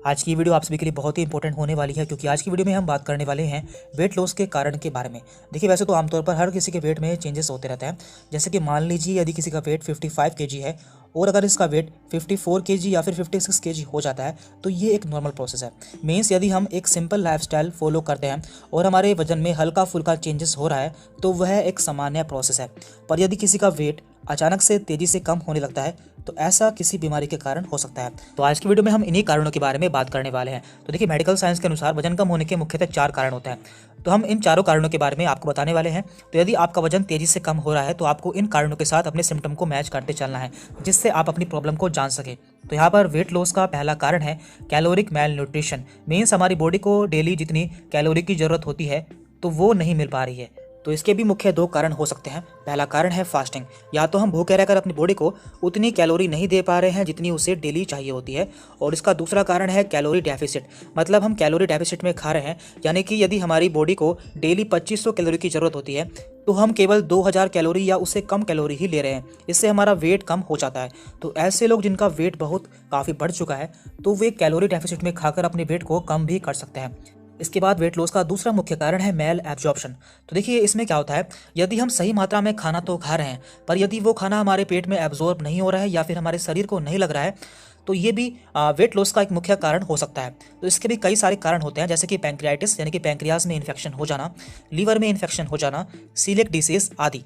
आज की वीडियो आप सभी के लिए बहुत ही इंपॉर्टेंट होने वाली है, क्योंकि आज की वीडियो में हम बात करने वाले हैं वेट लॉस के कारण के बारे में। देखिए, वैसे तो आमतौर पर हर किसी के वेट में चेंजेस होते रहते हैं। जैसे कि मान लीजिए यदि किसी का वेट 55 केजी है और अगर इसका वेट 54 केजी या फिर 56 केजी हो जाता है तो ये एक नॉर्मल प्रोसेस है। मीन्स यदि हम एक सिंपल लाइफस्टाइल फॉलो करते हैं और हमारे वजन में हल्का फुल्का चेंजेस हो रहा है तो वह एक सामान्य प्रोसेस है। पर यदि किसी का वेट अचानक से तेजी से कम होने लगता है तो ऐसा किसी बीमारी के कारण हो सकता है। तो आज की वीडियो में हम इन्हीं कारणों के बारे में बात करने वाले हैं। तो देखिए, मेडिकल साइंस के अनुसार वजन कम होने के मुख्यतः 4 कारण होते हैं। तो हम इन चारों कारणों के बारे में आपको बताने वाले हैं। तो यदि आपका वजन तेजी से कम हो रहा है तो आपको इन कारणों के साथ अपने सिम्टम को मैच करते चलना है, जिससे आप अपनी प्रॉब्लम को जान सके। तो यहाँ पर वेट लॉस का पहला कारण है कैलोरिक मेल न्यूट्रिशन। मीन्स हमारी बॉडी को डेली जितनी कैलोरी की जरूरत होती है तो वो नहीं मिल पा रही है। तो इसके भी मुख्य 2 कारण हो सकते हैं। पहला कारण है फास्टिंग। या तो हम भूखे रहकर अपनी बॉडी को उतनी कैलोरी नहीं दे पा रहे हैं जितनी उसे डेली चाहिए होती है। और इसका दूसरा कारण है कैलोरी डेफिसिट। मतलब हम कैलोरी डेफिसिट में खा रहे हैं, यानी कि यदि हमारी बॉडी को डेली 2500 कैलोरी की ज़रूरत होती है तो हम केवल 2000 कैलोरी या उससे कम कैलोरी ही ले रहे हैं। इससे हमारा वेट कम हो जाता है। तो ऐसे लोग जिनका वेट काफ़ी बढ़ चुका है तो वे कैलोरी डेफिसिट में खाकर अपने वेट को कम भी कर सकते हैं। इसके बाद वेट लॉस का दूसरा मुख्य कारण है मेल एब्जॉर्प्शन। तो देखिए, इसमें क्या होता है, यदि हम सही मात्रा में खाना तो खा रहे हैं पर यदि वो खाना हमारे पेट में एब्जॉर्ब नहीं हो रहा है या फिर हमारे शरीर को नहीं लग रहा है तो ये भी वेट लॉस का एक मुख्य कारण हो सकता है। तो इसके भी कई सारे कारण होते हैं, जैसे कि पैंक्रियाटिस यानी कि पैंक्रियाज में इन्फेक्शन हो जाना, लीवर में इन्फेक्शन हो जाना, सीलिएक डिसीज आदि।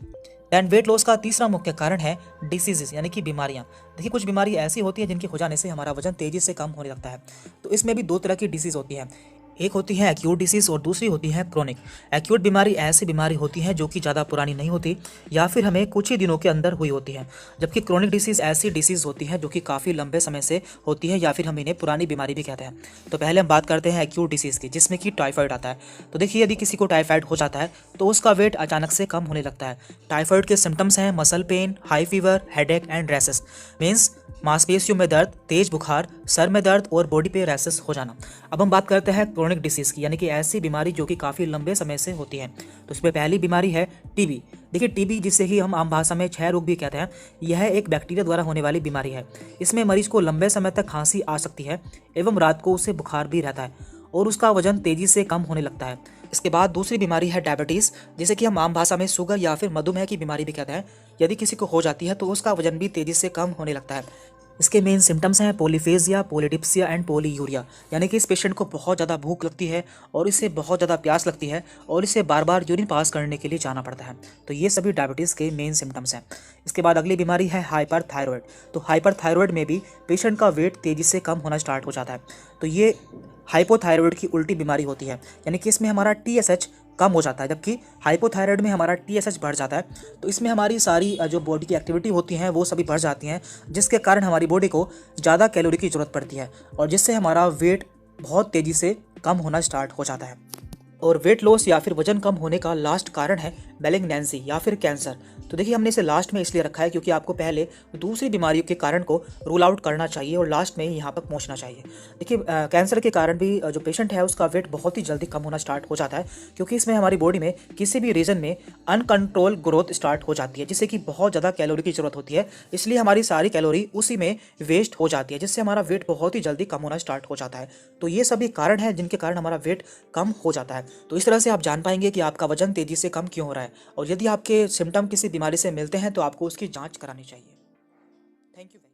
दैन वेट लॉस का तीसरा मुख्य कारण है डिसीजेस यानी कि बीमारियां। देखिए, कुछ बीमारी ऐसी होती है जिनके हो जाने से हमारा वजन तेजी से कम होने लगता है। तो इसमें भी 2 तरह की डिसीज होती है। एक होती है एक्यूट डिसीज और दूसरी होती है क्रोनिक। एक्यूट बीमारी ऐसी बीमारी होती है जो कि ज़्यादा पुरानी नहीं होती या फिर हमें कुछ ही दिनों के अंदर हुई होती है, जबकि क्रोनिक डिसीज ऐसी डिसीज होती है जो कि काफ़ी लंबे समय से होती है या फिर हम इन्हें पुरानी बीमारी भी कहते हैं। तो पहले हम बात करते हैं एक्यूट डिसीज़ की, जिसमें कि टाइफाइड आता है। तो देखिए, यदि किसी को टाइफाइड हो जाता है तो उसका वेट अचानक से कम होने लगता है। टाइफाइड के सिम्टम्स हैं muscle pain, high fever, headache and rashes. Means मांसपेशियों में दर्द, तेज बुखार, सर में दर्द और बॉडी पे रैसेस हो जाना। अब हम बात करते हैं क्रोनिक डिसीज़ की, यानी कि ऐसी बीमारी जो कि काफ़ी लंबे समय से होती है। तो इसमें पहली बीमारी है टीबी। देखिए, टीबी जिसे ही हम आम भाषा में क्षय रोग भी कहते हैं, यह एक बैक्टीरिया द्वारा होने वाली बीमारी है। इसमें मरीज को लंबे समय तक खांसी आ सकती है एवं रात को उसे बुखार भी रहता है और उसका वजन तेजी से कम होने लगता है। इसके बाद दूसरी बीमारी है डायबिटीज़, जिसे कि हम आम भाषा में शुगर या फिर मधुमेह की बीमारी भी कहते हैं। यदि किसी को हो जाती है तो उसका वजन भी तेजी से कम होने लगता है। इसके मेन सिम्टम्स हैं पॉलीफेजिया, पॉलीडिप्सिया एंड पॉलीयूरिया, यानी कि इस पेशेंट को बहुत ज़्यादा भूख लगती है और इसे बहुत ज़्यादा प्यास लगती है और इसे बार बार यूरिन पास करने के लिए जाना पड़ता है। तो ये सभी डायबिटीज़ के मेन सिम्टम्स हैं। इसके बाद अगली बीमारी है हाइपर थायराइड। तो हाइपर थायराइड में भी पेशेंट का वेट तेज़ी से कम होना स्टार्ट हो जाता है। तो ये हाइपोथायराइड की उल्टी बीमारी होती है, यानी कि इसमें हमारा TSH कम हो जाता है, जबकि हाइपोथायराइड में हमारा TSH बढ़ जाता है। तो इसमें हमारी सारी जो बॉडी की एक्टिविटी होती हैं वो सभी बढ़ जाती हैं, जिसके कारण हमारी बॉडी को ज़्यादा कैलोरी की ज़रूरत पड़ती है और जिससे हमारा वेट बहुत तेज़ी से कम होना स्टार्ट हो जाता है। और वेट लॉस या फिर वजन कम होने का लास्ट कारण है मैलिग्नेंसी या फिर कैंसर। तो देखिए, हमने इसे लास्ट में इसलिए रखा है क्योंकि आपको पहले दूसरी बीमारियों के कारण को रूल आउट करना चाहिए और लास्ट में ही यहाँ तक पहुँचना चाहिए। देखिए, कैंसर के कारण भी जो पेशेंट है उसका वेट बहुत ही जल्दी कम होना स्टार्ट हो जाता है, क्योंकि इसमें हमारी बॉडी में किसी भी रीजन में अनकंट्रोल ग्रोथ स्टार्ट हो जाती है, जिससे कि बहुत ज़्यादा कैलोरी की ज़रूरत होती है। इसलिए हमारी सारी कैलोरी उसी में वेस्ट हो जाती है, जिससे हमारा वेट बहुत ही जल्दी कम होना स्टार्ट हो जाता है। तो ये सभी कारण हैं जिनके कारण हमारा वेट कम हो जाता है। तो इस तरह से आप जान पाएंगे कि आपका वजन तेज़ी से कम क्यों हो रहा है, और यदि आपके सिम्टम किसी बीमारी से मिलते हैं तो आपको उसकी जांच करानी चाहिए। Thank you.